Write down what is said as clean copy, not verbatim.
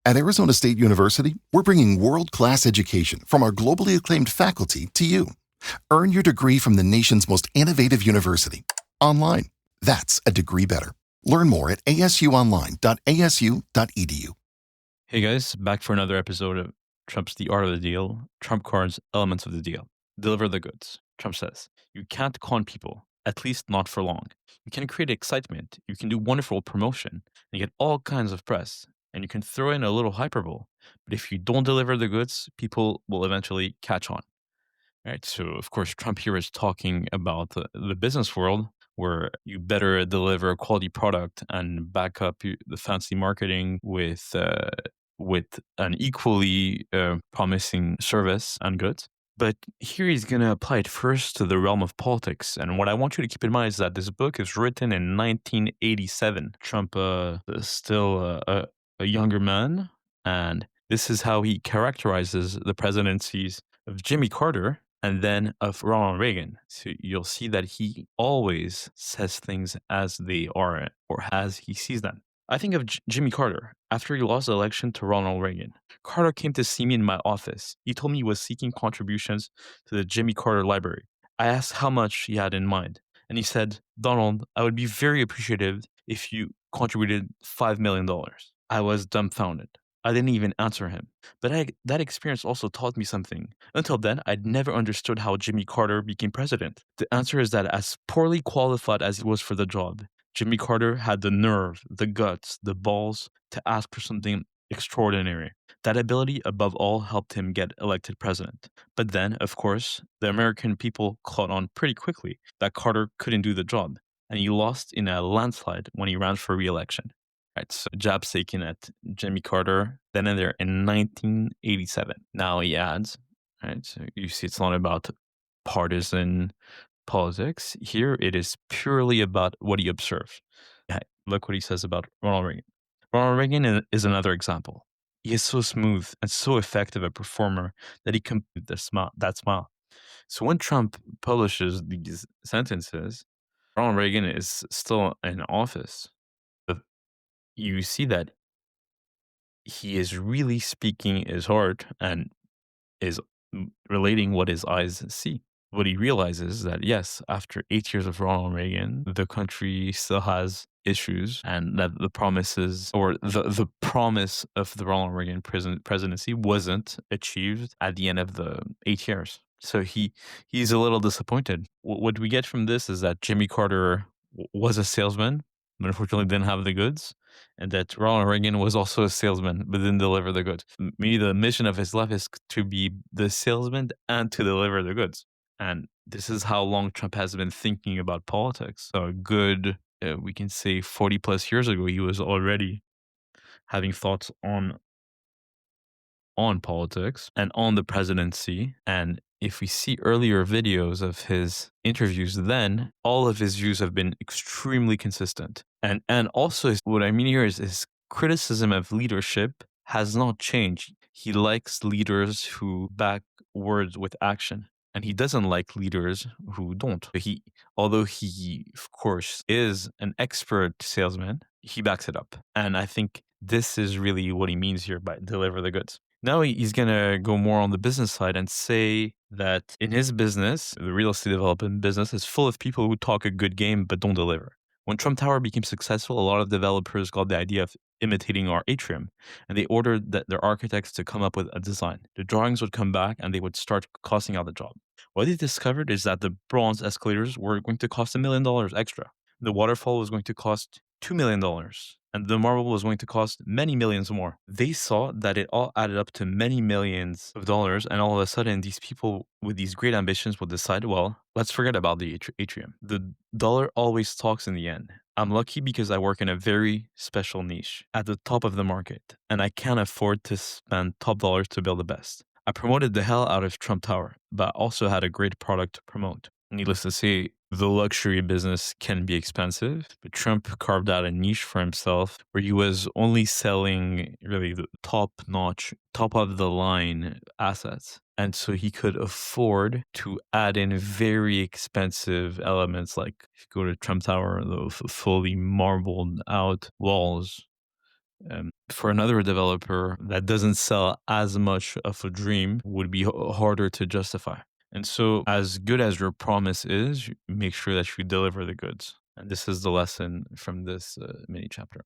At Arizona State University, we're bringing world-class education from our globally acclaimed faculty to you. Earn your degree from the nation's most innovative university. Online. That's a degree better. Learn more at asuonline.asu.edu. Hey guys, back for another episode of Trump's The Art of the Deal, Trump cards, elements of the deal. Deliver the goods. Trump says, you can't con people, at least not for long. You can create excitement, you can do wonderful promotion, and get all kinds of press, and you can throw in a little hyperbole. But if you don't deliver the goods, people will eventually catch on. Right? So, of course, Trump here is talking about the business world, where you better deliver a quality product and back up the fancy marketing with an equally promising service and goods. But here he's going to apply it first to the realm of politics. And what I want you to keep in mind is that this book is written in 1987. Trump is still a younger man, and this is how he characterizes the presidencies of Jimmy Carter and then of Ronald Reagan. So you'll see that he always says things as they are or as he sees them. I think of Jimmy Carter. After he lost the election to Ronald Reagan, Carter came to see me in my office. He told me he was seeking contributions to the Jimmy Carter Library. I asked how much he had in mind, and he said, Donald, I would be very appreciative if you contributed $5 million. I was dumbfounded. I didn't even answer him. But that experience also taught me something. Until then, I'd never understood how Jimmy Carter became president. The answer is that as poorly qualified as he was for the job, Jimmy Carter had the nerve, the guts, the balls to ask for something extraordinary. That ability, above all, helped him get elected president. But then, of course, the American people caught on pretty quickly that Carter couldn't do the job, and he lost in a landslide when he ran for re-election. Right, so jabs taken at Jimmy Carter then and there in 1987. Now he adds, right, so you see it's not about partisan politics. Here it is purely about what he observed. Yeah, look what he says about Ronald Reagan. Ronald Reagan is another example. He is so smooth and so effective a performer that he completed that smile. So when Trump publishes these sentences, Ronald Reagan is still in office. You see that he is really speaking his heart and is relating what his eyes see. What he realizes is that, yes, after 8 years of Ronald Reagan, the country still has issues, and that the promises or the promise of the Ronald Reagan presidency wasn't achieved at the end of the 8 years. So he's a little disappointed. What we get from this is that Jimmy Carter was a salesman, but unfortunately didn't have the goods, and that Ronald Reagan was also a salesman but didn't deliver the goods. Maybe the mission of his life is to be the salesman and to deliver the goods. And this is how long Trump has been thinking about politics. So a good, we can say 40 plus years ago, he was already having thoughts on politics and on the presidency. And if we see earlier videos of his interviews, then all of his views have been extremely consistent. And also what I mean here is his criticism of leadership has not changed. He likes leaders who back words with action. And he doesn't like leaders who don't. Although he, of course, is an expert salesman, he backs it up. And I think this is really what he means here by deliver the goods. Now he's going to go more on the business side and say that in his business, the real estate development business is full of people who talk a good game but don't deliver. When Trump Tower became successful, a lot of developers got the idea of imitating our atrium, and they ordered their architects to come up with a design. The drawings would come back and they would start costing out the job. What they discovered is that the bronze escalators were going to cost $1 million extra. The waterfall was going to cost $2 million, and the marble was going to cost many millions more. They saw that it all added up to many millions of dollars, and all of a sudden, these people with these great ambitions would decide, well, let's forget about the atrium. The dollar always talks in the end. I'm lucky because I work in a very special niche at the top of the market, and I can't afford to spend top dollars to build the best. I promoted the hell out of Trump Tower, but also had a great product to promote. Needless to say, the luxury business can be expensive, but Trump carved out a niche for himself where he was only selling really the top-notch, top-of-the-line assets. And so he could afford to add in very expensive elements, like if you go to Trump Tower, the fully marbled out walls, For another developer that doesn't sell as much of a dream would be harder to justify. And so, as good as your promise is, make sure that you deliver the goods. And this is the lesson from this mini chapter.